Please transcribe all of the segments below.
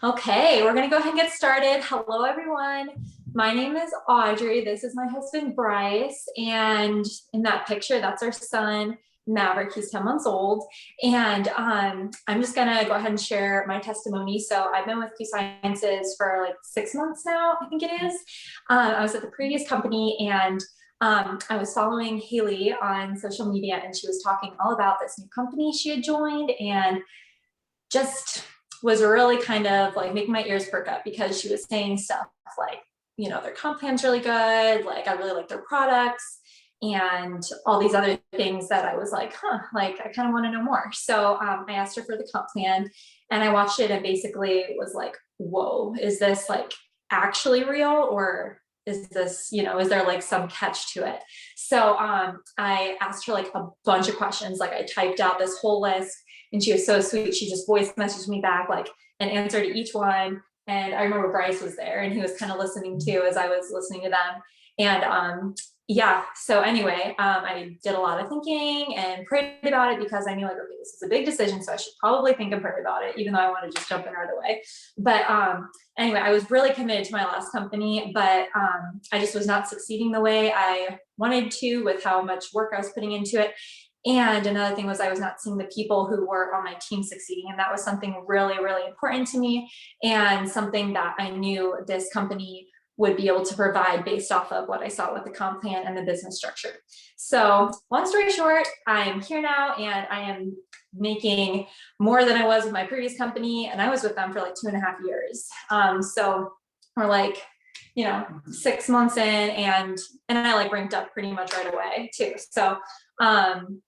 Okay, we're going to go ahead and get started. Hello, everyone. My name is Audrey. This is my husband, Bryce. And in that picture, that's our son, Maverick. He's 10 months old. And I'm just going to go ahead and share my testimony. So I've been with Q Sciences for like 6 months now, I think it is. I was at the previous company and I was following Haley on social media, and she was talking all about this new company she had joined, and just was really kind of like making my ears perk up because she was saying stuff like, their comp plan's really good. Like, I really like their products and all these other things that I was like, like, I kind of want to know more. So I asked her for the comp plan and I watched it and basically was like, whoa, is this like actually real, or is this, is there like some catch to it? So I asked her like a bunch of questions. Like, I typed out this whole list and she was so sweet. She just voice messaged me back like an answer to each one. And I remember Bryce was there and he was kind of listening too as I was listening to them. And yeah, so anyway, I did a lot of thinking and prayed about it because I knew like, okay, this is a big decision, so I should probably think and pray about it, even though I want to just jump in right away. But anyway, I was really committed to my last company, but I just was not succeeding the way I wanted to with how much work I was putting into it. And another thing was I was not seeing the people who were on my team succeeding. And that was something really, really important to me, and something that I knew this company would be able to provide based off of what I saw with the comp plan and the business structure. So long story short, I'm here now and I am making more than I was with my previous company. And I was with them for like 2.5 years. So we're like, 6 months in, and I like ranked up pretty much right away too. So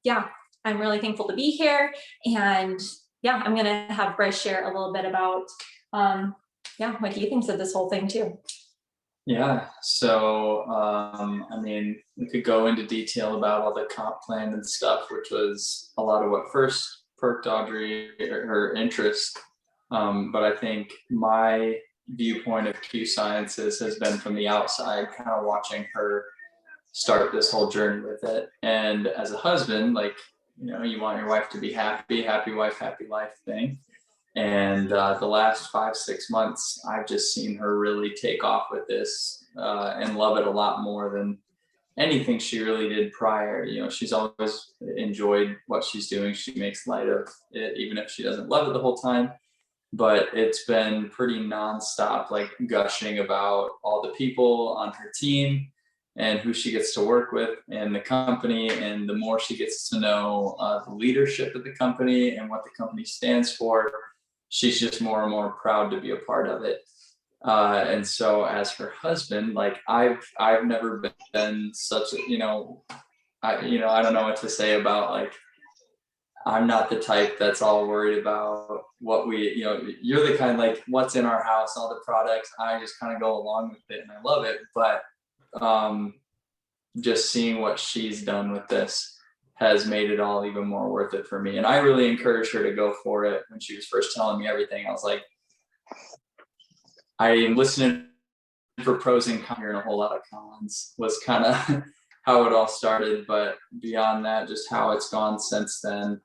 yeah, I'm really thankful to be here. And yeah, I'm going to have Bryce share a little bit about what he thinks of this whole thing too. Yeah, so I mean, we could go into detail about all the comp plan and stuff, which was a lot of what first perked Audrey her interest. But I think my viewpoint of Q Sciences has been from the outside, kind of watching her start this whole journey with it. And as a husband, like, you want your wife to be happy wife, happy life thing. And the last 5-6 months, I've just seen her really take off with this and love it a lot more than anything she really did prior. She's always enjoyed what she's doing. She makes light of it, even if she doesn't love it the whole time. But it's been pretty nonstop, like gushing about all the people on her team and who she gets to work with and the company. And the more she gets to know the leadership of the company and what the company stands for, she's just more and more proud to be a part of it. And so as her husband, like I've never been such a, I don't know what to say about, like, I'm not the type that's all worried about what you're the kind, like, what's in our house, all the products. I just kind of go along with it and I love it. But just seeing what she's done with this has made it all even more worth it for me. And I really encouraged her to go for it. When she was first telling me everything, I was like, I am listening for pros and cons, hearing a whole lot of cons was kind of how it all started. But beyond that, just how it's gone since then,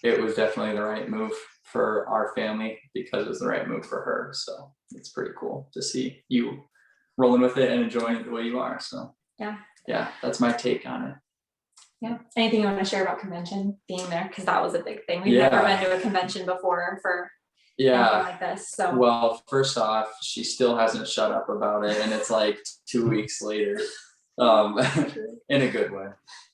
it was definitely the right move for our family because it was the right move for her. So it's pretty cool to see you rolling with it and enjoying it the way you are. So yeah, that's my take on it. Yeah. Anything you want to share about convention being there? Because that was a big thing. We've never been to a convention before for anything like this. So, well, first off, she still hasn't shut up about it, and it's like 2 weeks later, in a good way.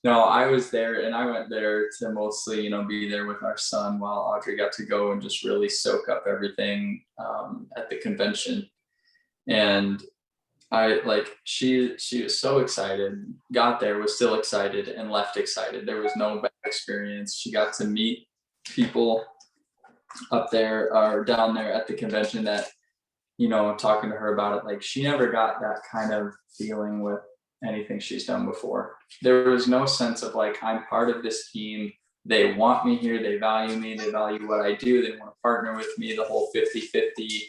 No, I was there, and I went there to mostly, be there with our son, while Audrey got to go and just really soak up everything at the convention. And she was so excited, got there, was still excited, and left excited. There was no bad experience. She got to meet people up there or down there at the convention that, talking to her about it, like, she never got that kind of feeling with anything she's done before. There was no sense of like, I'm part of this team. They want me here. They value me. They value what I do. They want to partner with me. The whole 50-50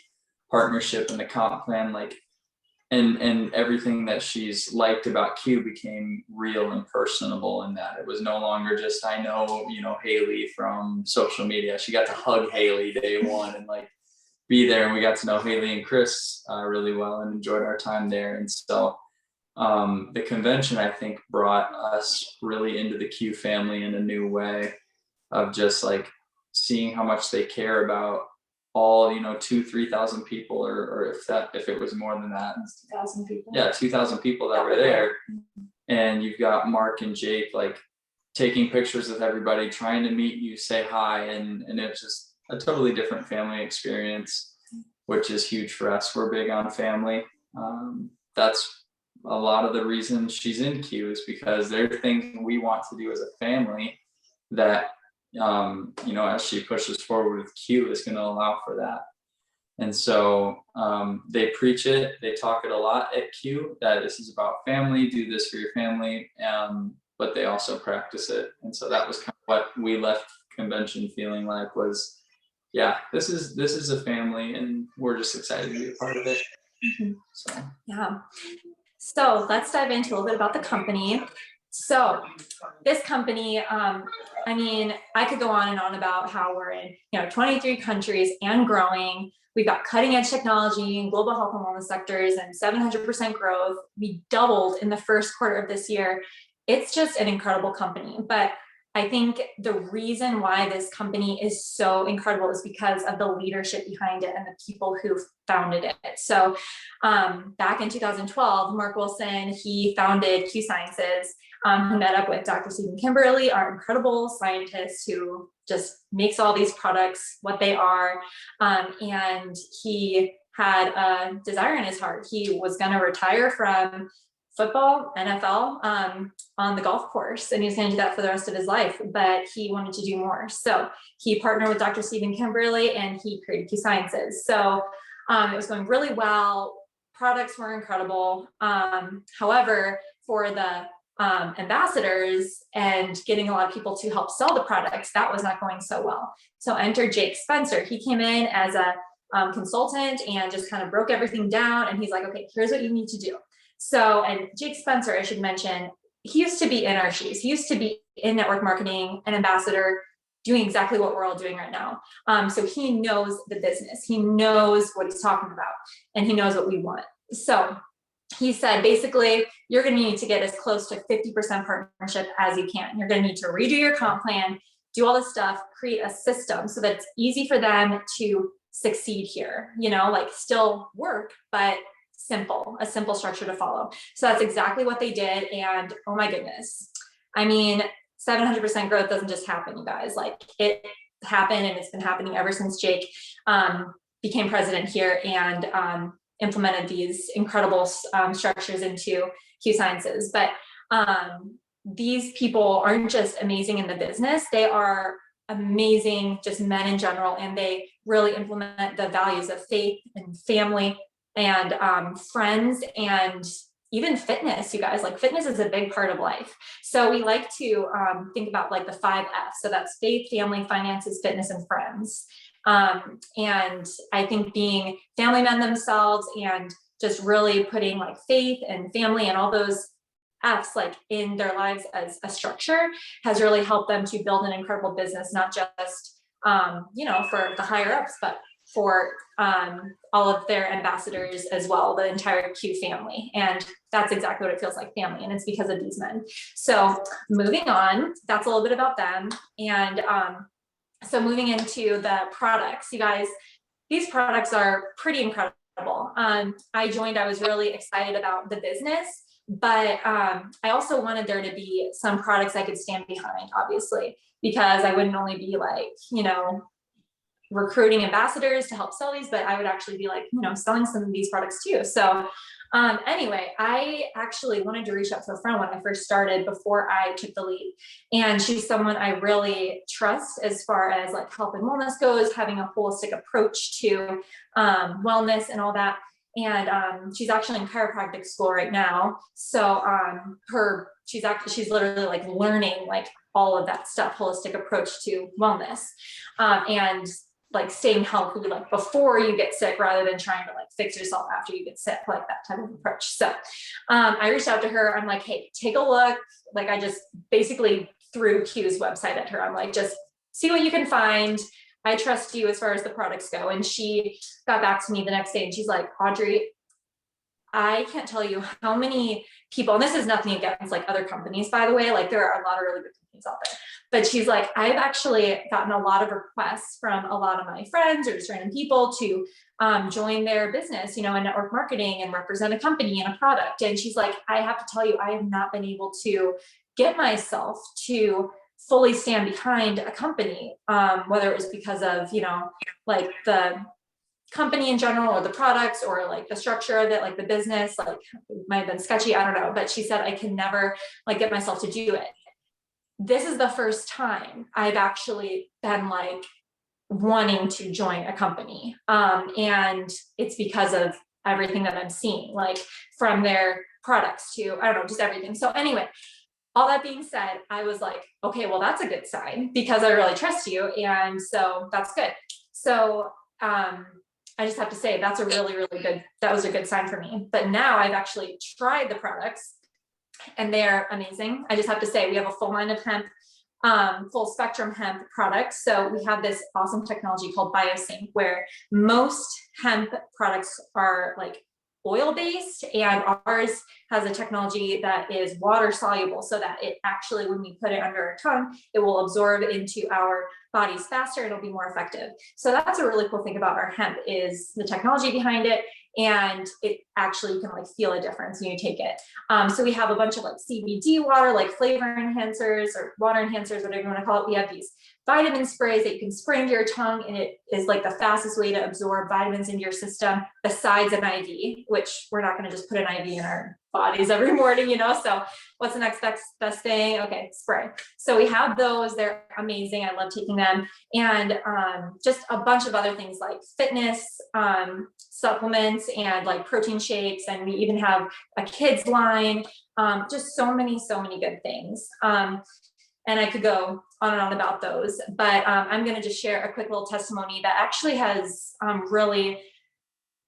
partnership and the comp plan, like, and everything that she's liked about Q became real and personable in that it was no longer just, I know, Haley from social media. She got to hug Haley day one and like be there, and we got to know Haley and Chris really well and enjoyed our time there. And so the convention, I think, brought us really into the Q family in a new way of just like seeing how much they care about all 2,000-3,000 people, or if it was more than that, 2,000 people. Yeah, 2,000 people that were there. And you've got Mark and Jake like taking pictures with everybody, trying to meet you, say hi, and it's just a totally different family experience, which is huge for us. We're big on family. That's a lot of the reason she's in Q, is because there are things we want to do as a family that as she pushes forward with Q, is going to allow for that. And so they preach it, they talk it a lot at Q, that this is about family, do this for your family, but they also practice it. And so that was kind of what we left convention feeling like was, yeah, this is a family, and we're just excited to be a part of it. Mm-hmm. So let's dive into a little bit about the company. So this company, I could go on and on about how we're in 23 countries and growing. We've got cutting edge technology and global health and wellness sectors and 700% growth. We doubled in the first quarter of this year. It's just an incredible company. But I think the reason why this company is so incredible is because of the leadership behind it and the people who founded it. So back in 2012, Mark Wilson, he founded Q Sciences. He met up with Dr. Stephen Kimberly, our incredible scientist who just makes all these products what they are. And he had a desire in his heart. He was going to retire from football, NFL, on the golf course, and he was going to do that for the rest of his life, but he wanted to do more. So he partnered with Dr. Stephen Kimberly and he created Q Sciences. So it was going really well. Products were incredible. However, for the ambassadors and getting a lot of people to help sell the products, that was not going so well. So enter Jake Spencer. He came in as a consultant and just kind of broke everything down. And he's like, okay, here's what you need to do. So, and Jake Spencer, I should mention, he used to be in our shoes. He used to be in network marketing, an ambassador, doing exactly what we're all doing right now. So he knows the business. He knows what he's talking about, and he knows what we want. So he said, basically, you're going to need to get as close to 50% partnership as you can. You're going to need to redo your comp plan, do all this stuff, create a system so that it's easy for them to succeed here, like still work, but a simple structure to follow. So that's exactly what they did. And oh my goodness, 700% growth doesn't just happen, you guys. Like, it happened, and it's been happening ever since Jake became president here and implemented these incredible structures into Q Sciences. But these people aren't just amazing in the business, they are amazing just men in general, and they really implement the values of faith and family and friends and even fitness, you guys. Like, fitness is a big part of life. So we like to think about like the 5 F's. So that's faith, family, finances, fitness, and friends. And I think being family men themselves and just really putting like faith and family and all those F's like in their lives as a structure has really helped them to build an incredible business, not just, for the higher ups, but for all of their ambassadors as well, the entire Q family. And that's exactly what it feels like, family. And it's because of these men. So moving on, that's a little bit about them. And so moving into the products, you guys, these products are pretty incredible. I joined, I was really excited about the business, but I also wanted there to be some products I could stand behind, obviously, because I wouldn't only be like, recruiting ambassadors to help sell these, but I would actually be like, selling some of these products too. So anyway, I actually wanted to reach out to a friend when I first started before I took the lead. And she's someone I really trust as far as like health and wellness goes, having a holistic approach to wellness and all that. And she's actually in chiropractic school right now. So she's literally like learning like all of that stuff, holistic approach to wellness. And like staying healthy, like before you get sick, rather than trying to like fix yourself after you get sick, like that type of approach. So I reached out to her. I'm like, hey, take a look. Like I just basically threw Q's website at her. I'm like, just see what you can find. I trust you as far as the products go. And she got back to me the next day and she's like, Audrey, I can't tell you how many people, and this is nothing against like other companies, by the way, like there are a lot of really good companies out there, but she's like, I've actually gotten a lot of requests from a lot of my friends or just random people to join their business, you know, in network marketing and represent a company and a product. And she's like, I have to tell you, I have not been able to get myself to fully stand behind a company, whether it was because of, you know, like the company in general or the products or like the structure of it, like the business, like it might have been sketchy, I don't know, but she said I can never like get myself to do it. This is the first time I've actually been like wanting to join a company, and it's because of everything that I'm seeing, like from their products to, I don't know, just everything. So anyway, all that being said, I was like, okay, well, that's a good sign because I really trust you. And so that's good. So I just have to say that was a good sign for me. But now I've actually tried the products and they're amazing. I just have to say we have a full line of hemp, full spectrum hemp products. So we have this awesome technology called BioSync, where most hemp products are like oil-based, and ours has a technology that is water soluble, so that it actually, when we put it under our tongue, it will absorb into our bodies faster. It'll be more effective. So that's a really cool thing about our hemp, is the technology behind it. And it actually, you can like feel a difference when you take it. So we have a bunch of like CBD water, like flavor enhancers or water enhancers, whatever you want to call it. We have these vitamin sprays that you can spray into your tongue, and it is like the fastest way to absorb vitamins into your system besides an IV, which we're not going to just put an IV in our bodies every morning, you know? So what's the next best thing? Okay, spray. So we have those, they're amazing. I love taking them. And just a bunch of other things like fitness supplements and like protein shakes. And we even have a kids line, just so many good things. And I could go on and on about those, but I'm going to just share a quick little testimony that actually has really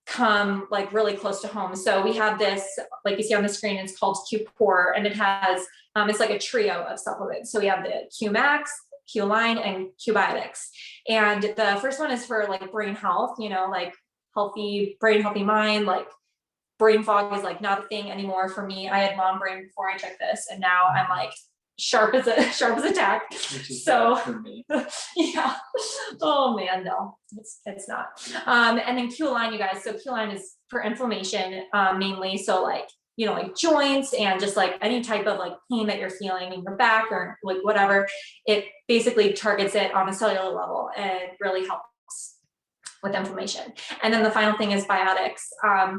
come like really close to home. So we have this, like you see on the screen, it's called Q Core, and it has, it's like a trio of supplements. So we have the Q Max, Q Line, and Q Biotics. And the first one is for like brain health, you know, like healthy brain, healthy mind, like brain fog is like not a thing anymore for me. I had mom brain before I took this, and now I'm like sharp as a tack. So for me. Yeah. Oh man, no, it's not. And then Q Line, you guys. So Q Line is for inflammation, mainly. So like, you know, like joints and just like any type of like pain that you're feeling in your back or like whatever, it basically targets it on a cellular level and really helps with inflammation. And then the final thing is Biotics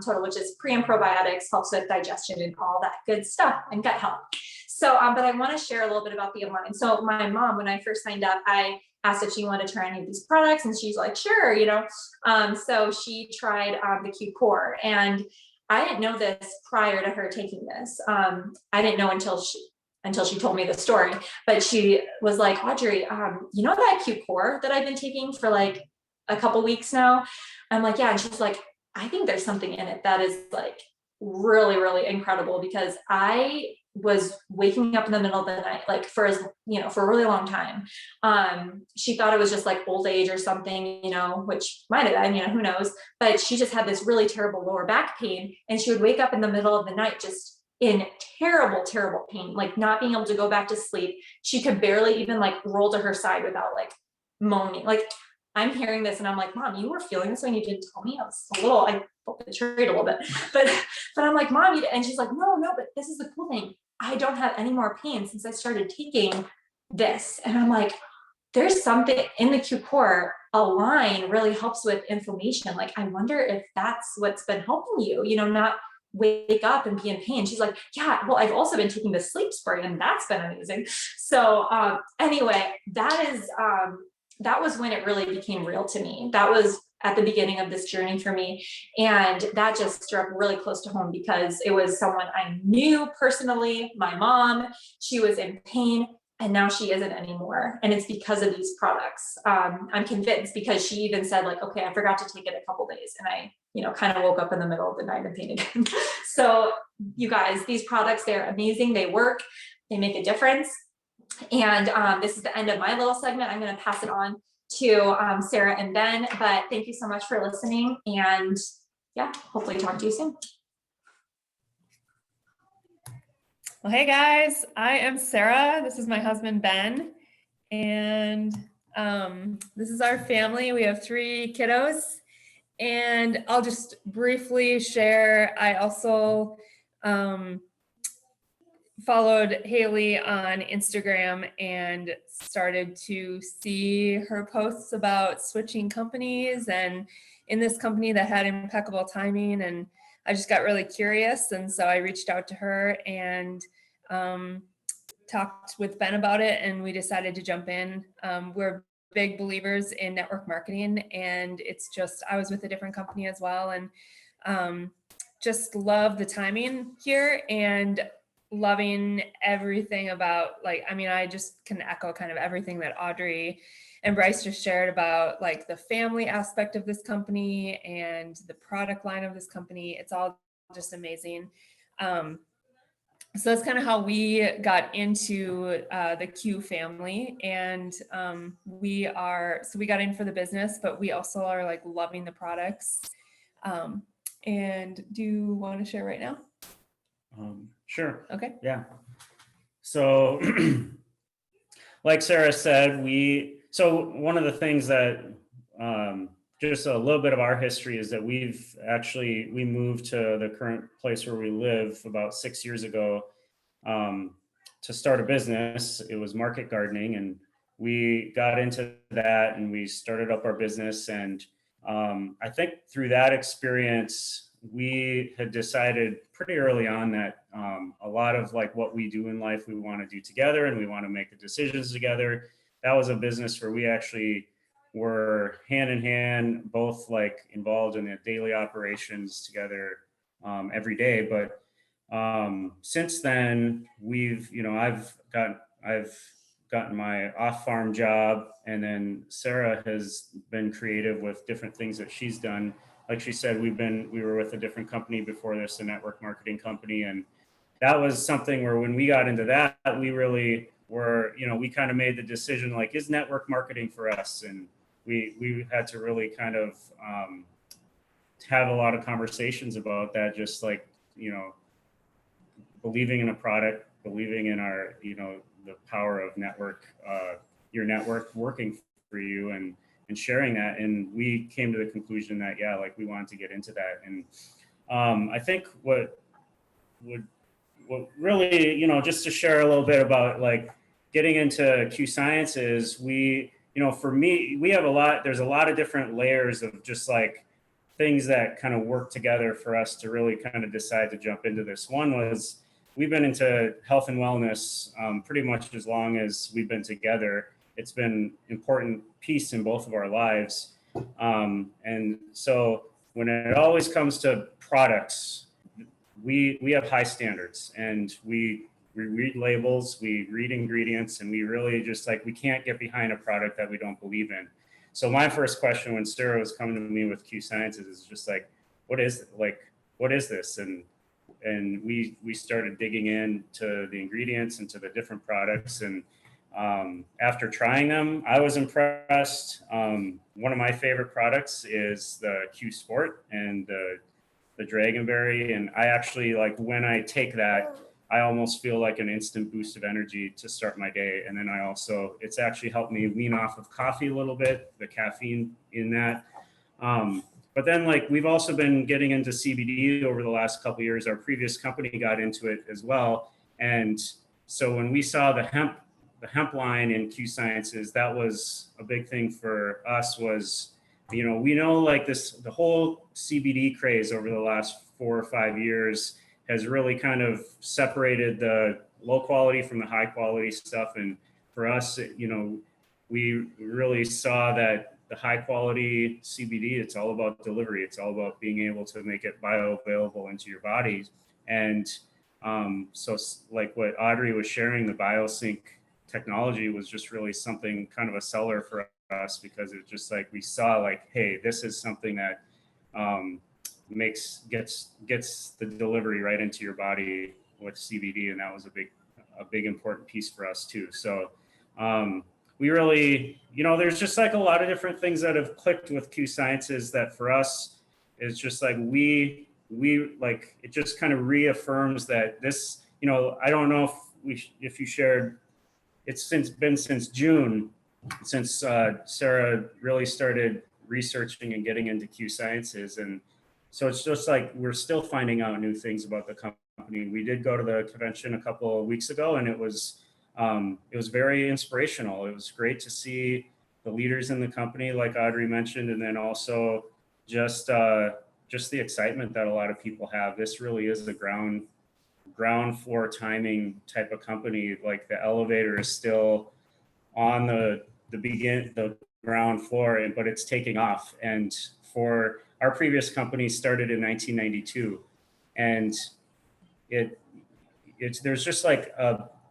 Total, which is pre and probiotics, helps with digestion and all that good stuff and gut health. So, but I want to share a little bit about the line. So my mom, when I first signed up, I asked if she wanted to try any of these products, and she's like, sure, you know. So she tried the Q Core, and I didn't know this prior to her taking this. I didn't know until she told me the story, but she was like, Audrey, you know that Q Core that I've been taking for like a couple weeks now? I'm like, yeah. And she's like, I think there's something in it that is like really, really incredible, because I was waking up in the middle of the night, like for a really long time. She thought it was just like old age or something, you know, which might have been, you know, who knows, but she just had this really terrible lower back pain. And she would wake up in the middle of the night, just in terrible, terrible pain, like not being able to go back to sleep. She could barely even like roll to her side without like moaning. Like, I'm hearing this and I'm like, Mom, you were feeling this when you didn't tell me? I felt betrayed a little bit, but I'm like, Mom, and she's like, no, but this is the cool thing. I don't have any more pain since I started taking this. And I'm like, there's something in the Q Core. A line really helps with inflammation. Like, I wonder if that's what's been helping you, you know, not wake up and be in pain. She's like, yeah, well, I've also been taking the sleep spray, and that's been amazing. So anyway, that was when it really became real to me. That was at the beginning of this journey for me. And that just struck really close to home, because it was someone I knew personally, my mom. She was in pain. And now she isn't anymore. And it's because of these products. I'm convinced, because she even said like, okay, I forgot to take it a couple days. And I, kind of woke up in the middle of the night and painted again. So you guys, these products, they're amazing. They work, they make a difference. And this is the end of my little segment. I'm going to pass it on to Sarah and Ben, but thank you so much for listening. And yeah, hopefully talk to you soon. Well, hey guys, I am Sarah. This is my husband, Ben. And this is our family. We have 3 kiddos. And I'll just briefly share, I also followed Haley on Instagram and started to see her posts about switching companies, and in this company that had impeccable timing, and I just got really curious, and so I reached out to her and talked with Ben about it, and we decided to jump in. We're big believers in network marketing, and it's just, I was with a different company as well, and just love the timing here and loving everything about, like, I mean, I just can echo kind of everything that Audrey and Bryce just shared about, like, the family aspect of this company and the product line of this company. It's all just amazing. So that's kind of how we got into the Q family, and we got in for the business, but we also are like loving the products. And do you want to share right now? Sure. Okay. Yeah. So like Sarah said, so one of the things that just a little bit of our history is that we moved to the current place where we live about 6 years ago to start a business. It was market gardening, and we got into that and we started up our business. And I think through that experience, we had decided pretty early on that a lot of like what we do in life, we want to do together, and we want to make the decisions together. That was a business where we actually were hand in hand, both like involved in the daily operations together every day. But since then, I've gotten my off-farm job, and then Sarah has been creative with different things that she's done. Like she said, we were with a different company before this, a network marketing company. And that was something where when we got into that, we really were, we kind of made the decision, like, is network marketing for us? And we had to really kind of have a lot of conversations about that, just like, believing in a product, believing in our, the power of your network working for you, and sharing that. And we came to the conclusion that, we wanted to get into that. And I think what really, just to share a little bit about like getting into Q Science is for me, there's a lot of different layers of just like things that kind of work together for us to really kind of decide to jump into this. One was, we've been into health and wellness pretty much as long as we've been together. It's been an important piece in both of our lives. And so when it always comes to products, we have high standards, and we read labels, we read ingredients, and we really just like, we can't get behind a product that we don't believe in. So my first question when Sarah was coming to me with Q Sciences is just like, what is this? And we started digging into the ingredients and to the different products. And after trying them, I was impressed. One of my favorite products is the Q Sport and the Dragonberry. And I actually, like, when I take that, I almost feel like an instant boost of energy to start my day. And then it's actually helped me wean off of coffee a little bit, the caffeine in that. But then, like, we've also been getting into CBD over the last couple of years. Our previous company got into it as well. And so when we saw the hemp line in Q Sciences, that was a big thing for us. Was, we know like the whole CBD craze over the last 4 or 5 years has really kind of separated the low quality from the high quality stuff. And for us, we really saw that the high quality CBD, it's all about delivery. It's all about being able to make it bioavailable into your body. And so like what Audrey was sharing, the BioSync technology was just really something kind of a seller for us, because it just like we saw like, hey, this is something that gets the delivery right into your body with CBD, and that was a big important piece for us too. So we really, there's just like a lot of different things that have clicked with Q Sciences that for us is just like we like, it just kind of reaffirms that this, I don't know if you shared, it's been since June since Sarah really started researching and getting into Q Sciences. And so it's just like we're still finding out new things about the company. We did go to the convention a couple of weeks ago, and it was very inspirational. It was great to see the leaders in the company, like Audrey mentioned, and then also just the excitement that a lot of people have. This really is the ground floor timing type of company. Like the elevator is still on the ground floor, but it's taking off. And for our previous company started in 1992, and there's just like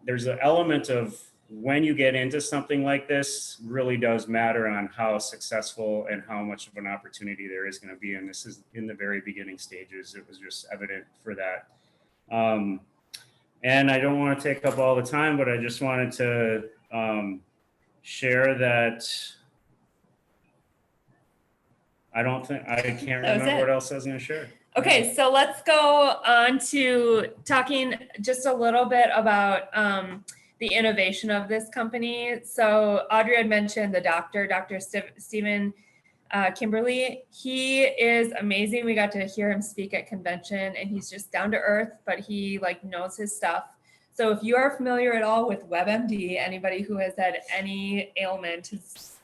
there's an element of when you get into something like this really does matter on how successful and how much of an opportunity there is going to be. And this is in the very beginning stages. It was just evident for that. And I don't want to take up all the time, but I just wanted to share that I can't remember what else I was going to share. Okay, so let's go on to talking just a little bit about the innovation of this company. So Audrey had mentioned the Dr. Stephen Kimberly. He is amazing. We got to hear him speak at convention, and he's just down to earth, but he like knows his stuff. So if you are familiar at all with WebMD, anybody who has had any ailment has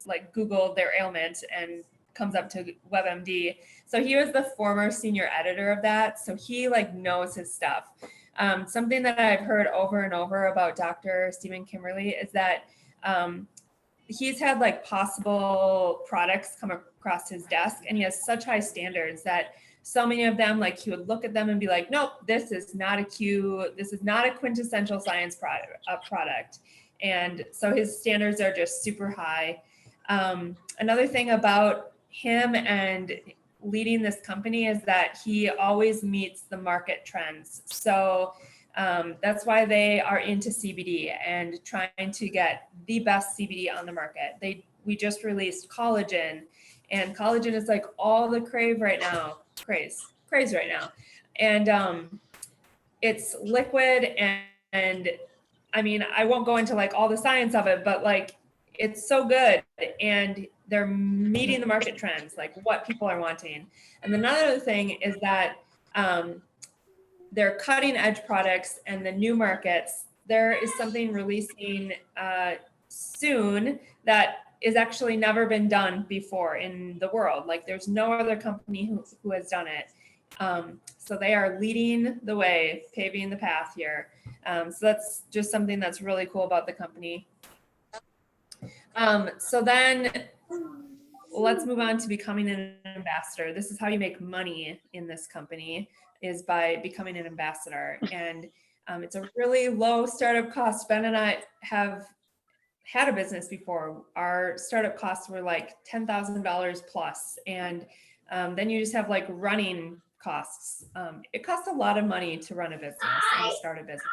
like Googled their ailment and comes up to WebMD. So he was the former senior editor of that. So he like knows his stuff. Something that I've heard over and over about Dr. Stephen Kimberly is that he's had like possible products come across his desk, and he has such high standards that so many of them, like he would look at them and be like, nope, this is not a quintessential science product. And so his standards are just super high. Another thing about him and leading this company is that he always meets the market trends. So that's why they are into CBD and trying to get the best CBD on the market. We just released collagen, and collagen is like all the craze right now. And it's liquid, and I mean, I won't go into like all the science of it, but like it's so good, and they're meeting the market trends, like what people are wanting. And another thing is that they're cutting edge products, and the new markets, there is something releasing soon that is actually never been done before in the world. Like there's no other company who has done it. So they are leading the way, paving the path here. So that's just something that's really cool about the company. So then let's move on to becoming an ambassador. This is how you make money in this company, is by becoming an ambassador. And it's a really low startup cost. Ben and I have had a business before. Our startup costs were like $10,000 plus. And then you just have like running costs. It costs a lot of money to run a business and to start a business.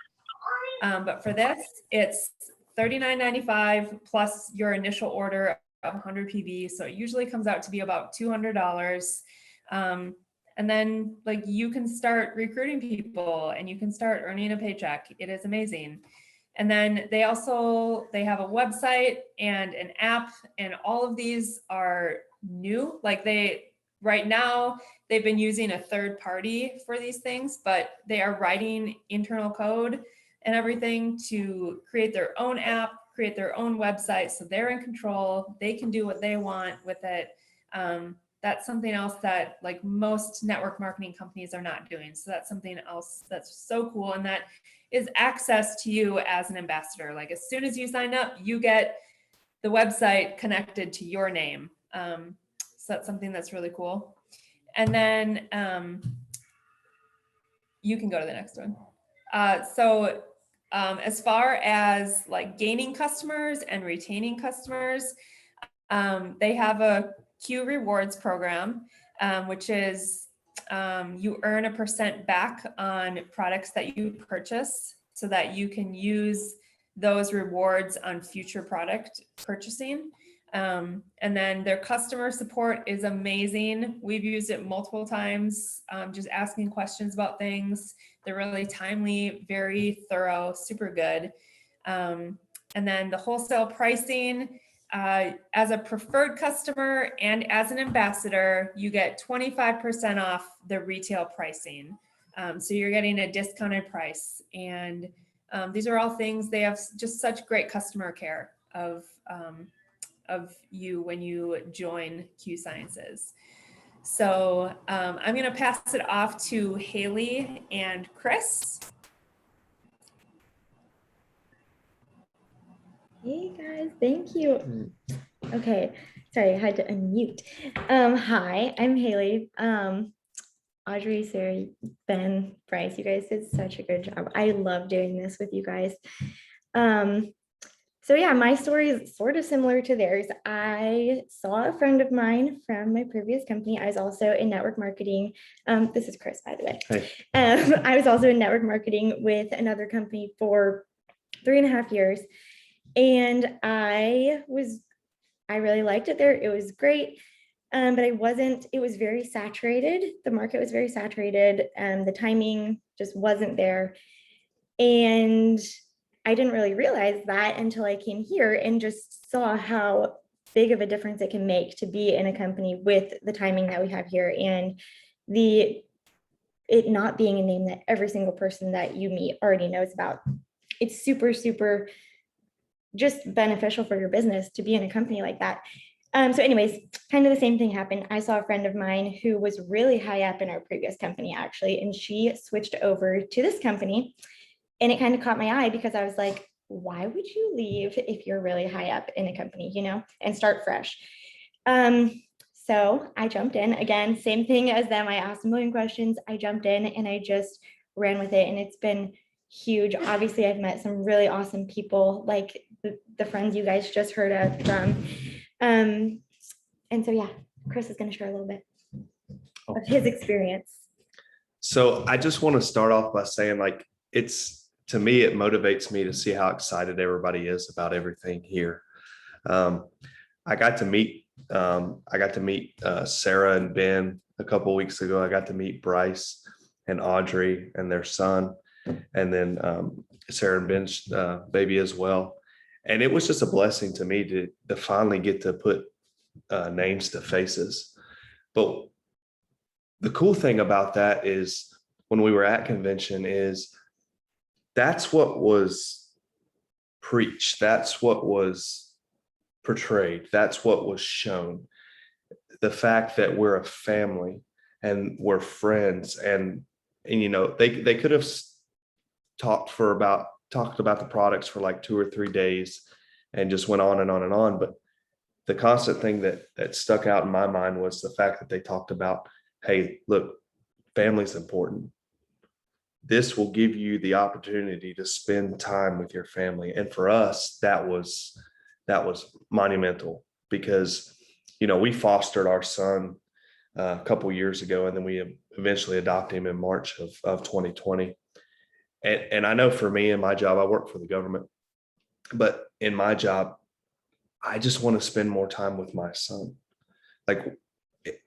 But for this, it's $39.95 plus your initial order of 100 PV. So it usually comes out to be about $200. And then like you can start recruiting people and you can start earning a paycheck. It is amazing. And then they have a website and an app, and all of these are new. Like right now they've been using a third party for these things, but they are writing internal code and everything to create their own app, create their own website. So they're in control. They can do what they want with it. That's something else that like most network marketing companies are not doing. So that's something else that's so cool. And that is access to you as an ambassador. Like as soon as you sign up, you get the website connected to your name. So that's something that's really cool. And then you can go to the next one. So As far as like gaining customers and retaining customers, they have a Q rewards program, which is you earn a % back on products that you purchase so that you can use those rewards on future product purchasing. And then their customer support is amazing. We've used it multiple times, just asking questions about things. They're really timely, very thorough, super good. And then the wholesale pricing, as a preferred customer and as an ambassador, you get 25% off the retail pricing. So you're getting a discounted price. And these are all things, they have just such great customer care of you when you join Q Sciences. So I'm going to pass it off to Haley and Chris. Hey guys, thank you. Okay, sorry, I had to unmute. Hi, I'm Haley. Audrey, Sarah, Ben, Bryce, you guys did such a good job. I love doing this with you guys. So yeah, my story is sort of similar to theirs. I saw a friend of mine from my previous company. I was also in network marketing. This is Chris, by the way. Hey. I was also in network marketing with another company for 3.5 years. And I really liked it there. It was great. But it was very saturated. The market was very saturated and the timing just wasn't there. And I didn't really realize that until I came here and just saw how big of a difference it can make to be in a company with the timing that we have here and it not being a name that every single person that you meet already knows about. It's super, super just beneficial for your business to be in a company like that. So anyways, kind of the same thing happened. I saw a friend of mine who was really high up in our previous company actually, and she switched over to this company. And it kind of caught my eye because I was like, why would you leave if you're really high up in a company, and start fresh? So I jumped in again, same thing as them. I asked a million questions. I jumped in and I just ran with it. And it's been huge. Obviously, I've met some really awesome people like the friends you guys just heard from. And so, yeah, Chris is going to share a little bit of his experience. So I just want to start off by saying, like, to me, it motivates me to see how excited everybody is about everything here. I got to meet Sarah and Ben a couple of weeks ago. I got to meet Bryce and Audrey and their son, and then Sarah and Ben's baby as well. And it was just a blessing to me to finally get to put names to faces. But the cool thing about that is when we were at convention is that's what was preached. That's what was portrayed. That's what was shown. The fact that we're a family and we're friends and they could have talked about the products for like 2 or 3 days and just went on and on and on. But the constant thing that stuck out in my mind was the fact that they talked about, hey, look, family's important. This will give you the opportunity to spend time with your family. And for us, that was monumental because, we fostered our son a couple of years ago, and then we eventually adopted him in March of 2020. And I know for me in my job, I work for the government, but in my job, I just want to spend more time with my son. Like,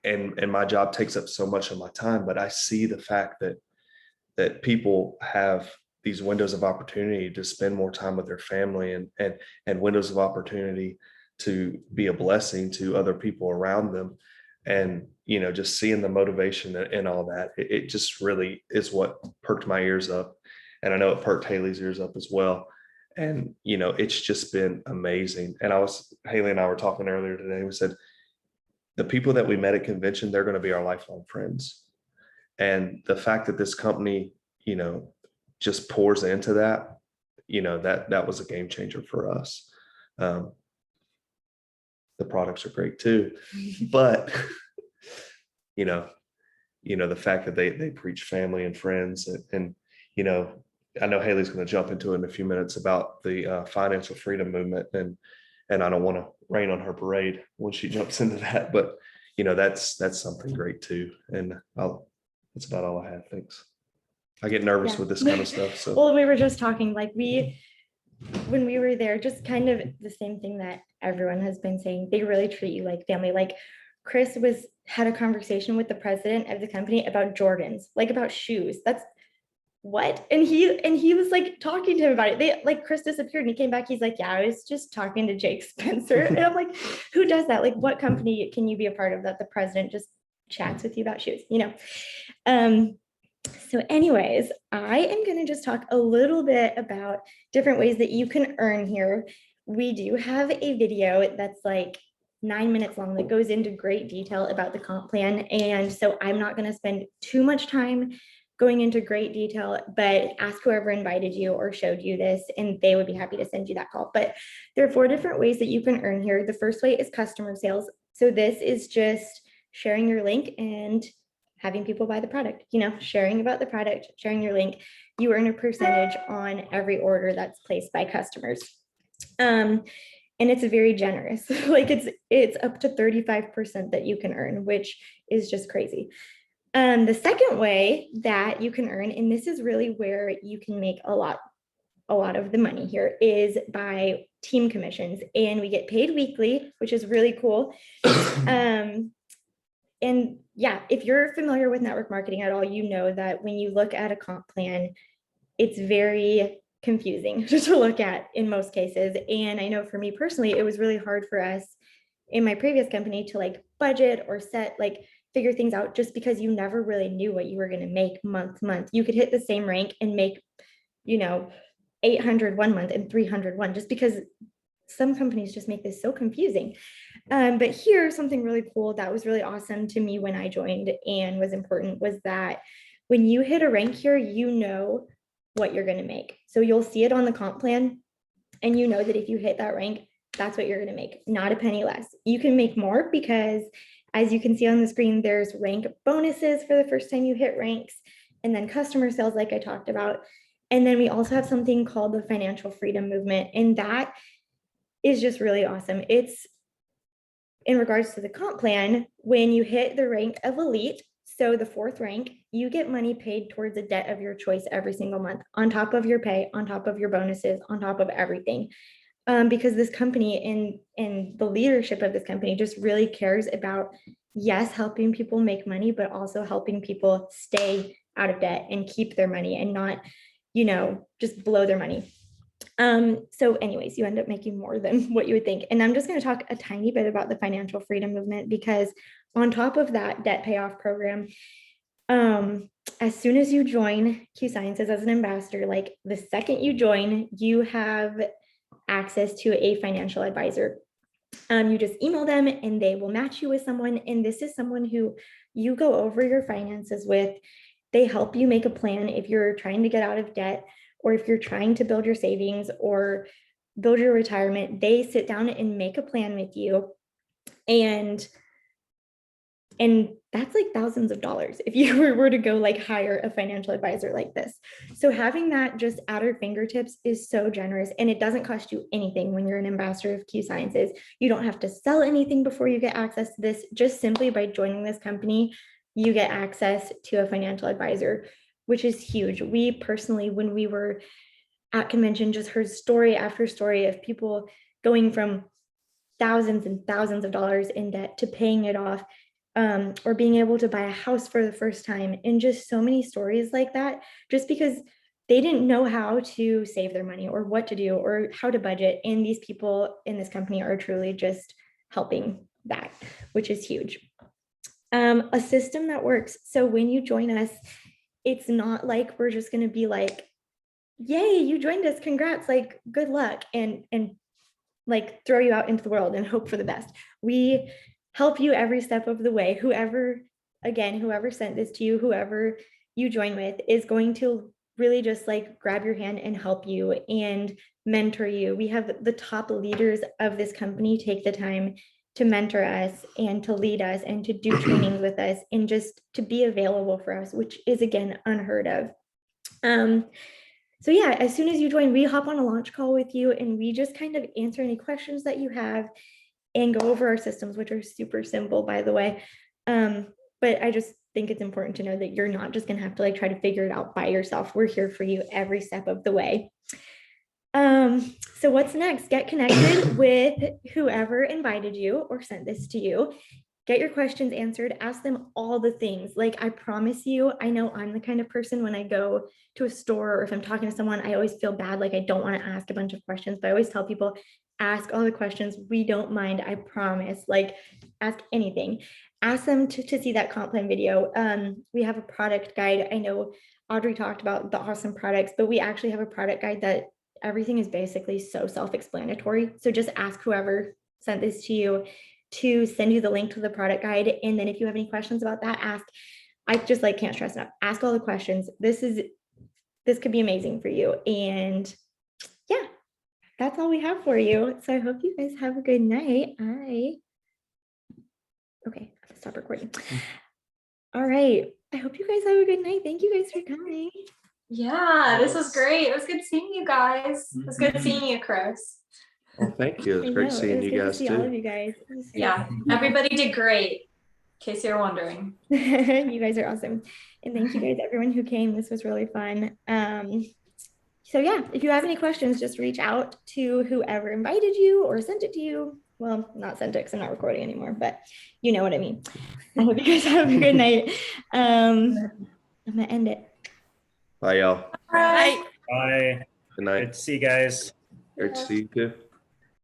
and my job takes up so much of my time, but I see the fact that people have these windows of opportunity to spend more time with their family and windows of opportunity to be a blessing to other people around them. And, just seeing the motivation and all that, it just really is what perked my ears up. And I know it perked Haley's ears up as well. And, it's just been amazing. And Haley and I were talking earlier today. We said, the people that we met at convention, they're going to be our lifelong friends. And the fact that this company, just pours into that, that was a game changer for us. The products are great too, but, the fact that they preach family and friends and I know Haley's going to jump into it in a few minutes about the financial freedom movement, and I don't want to rain on her parade when she jumps into that, but that's something great too. And that's about all I have. Thanks. I get nervous Yeah. with this kind of stuff. So Well, we were just talking, like when we were there, just kind of the same thing that everyone has been saying. They really treat you like family. Like Chris had a conversation with the president of the company about Jordans, like about shoes. That's what? And he was like talking to him about it. Like Chris disappeared and he came back. He's like, yeah, I was just talking to Jake Spencer. And I'm like, who does that? Like, what company can you be a part of that the president just chats with you about shoes, So anyways, I am going to just talk a little bit about different ways that you can earn here. We do have a video that's like 9 minutes long that goes into great detail about the comp plan. And so I'm not going to spend too much time going into great detail, but ask whoever invited you or showed you this, and they would be happy to send you that call. But there are 4 different ways that you can earn here. The first way is customer sales. So this is just sharing your link and having people buy the product, sharing about the product, sharing your link. You earn a percentage on every order that's placed by customers. And it's very generous. Like it's up to 35% that you can earn, which is just crazy. The second way that you can earn, and this is really where you can make a lot of the money here, is by team commissions. And we get paid weekly, which is really cool. And yeah, if you're familiar with network marketing at all, you know that when you look at a comp plan, it's very confusing to look at in most cases. And I know for me personally, it was really hard for us in my previous company to like budget or figure things out, just because you never really knew what you were going to make month to month. You could hit the same rank and make, 800 one month and 301, just because some companies just make this so confusing. But here, something really cool that was really awesome to me when I joined and was important was that when you hit a rank here, you know what you're going to make. So you'll see it on the comp plan, and you know that if you hit that rank, that's what you're going to make, not a penny less. You can make more because, as you can see on the screen, there's rank bonuses for the first time you hit ranks, and then customer sales, like I talked about. And then we also have something called the financial freedom movement, and that is just really awesome. It's in regards to the comp plan, when you hit the rank of elite, so the 4th rank, you get money paid towards a debt of your choice every single month, on top of your pay, on top of your bonuses, on top of everything. Because this company and the leadership of this company just really cares about, yes, helping people make money, but also helping people stay out of debt and keep their money and not, just blow their money. So anyways, you end up making more than what you would think. And I'm just going to talk a tiny bit about the financial freedom movement, because on top of that debt payoff program, as soon as you join Q Sciences as an ambassador, like the second you join, you have access to a financial advisor. You just email them and they will match you with someone. And this is someone who you go over your finances with. They help you make a plan if you're trying to get out of debt, or if you're trying to build your savings or build your retirement. They sit down and make a plan with you. And that's like thousands of dollars if you were to go like hire a financial advisor like this. So having that just at our fingertips is so generous, and it doesn't cost you anything when you're an ambassador of Q Sciences. You don't have to sell anything before you get access to this. Just simply by joining this company, you get access to a financial advisor, which is huge. We personally, when we were at convention, just heard story after story of people going from thousands and thousands of dollars in debt to paying it off, or being able to buy a house for the first time, and just so many stories like that, just because they didn't know how to save their money or what to do or how to budget. And these people in this company are truly just helping that, which is huge. A system that works. So when you join us, it's not like we're just going to be like, yay, you joined us, congrats, like good luck, and like throw you out into the world and hope for the best. We help you every step of the way. Whoever sent this to you, whoever you join with, is going to really just like grab your hand and help you and mentor you. We have the top leaders of this company take the time to mentor us and to lead us and to do trainings with us and just to be available for us, which is again unheard of. So yeah, as soon as you join, we hop on a launch call with you and we just kind of answer any questions that you have and go over our systems, which are super simple, by the way. But I just think it's important to know that you're not just gonna have to like try to figure it out by yourself. We're here for you every step of the way. So what's next? Get connected with whoever invited you or sent this to you. Get your questions answered, ask them all the things. Like I promise you, I know I'm the kind of person when I go to a store or if I'm talking to someone, I always feel bad. Like I don't want to ask a bunch of questions, but I always tell people, ask all the questions. We don't mind, I promise. Like ask anything. Ask them to see that comp plan video. We have a product guide. I know Audrey talked about the awesome products, but we actually have a product guide that everything is basically so self-explanatory. So just ask whoever sent this to you to send you the link to the product guide. And then if you have any questions about that, ask. I just like can't stress enough. Ask all the questions. This could be amazing for you. And yeah, that's all we have for you. So I hope you guys have a good night. Okay, I'll stop recording. All right. I hope you guys have a good night. Thank you guys for coming. Yeah, this was great. It was good seeing you guys. It was good seeing you, Chris. Well, thank you. It was I great know, seeing you good to guys see all of too. you guys. Yeah, everybody did great, in case you're wondering. You guys are awesome. And thank you guys, everyone who came. This was really fun. So yeah, if you have any questions, just reach out to whoever invited you or sent it to you. Well, not sent it because I'm not recording anymore, but you know what I mean. I hope you guys have a good night. I'm gonna end it. Bye, y'all. All right. Bye. Good night. Good to see you guys. Great to see you too.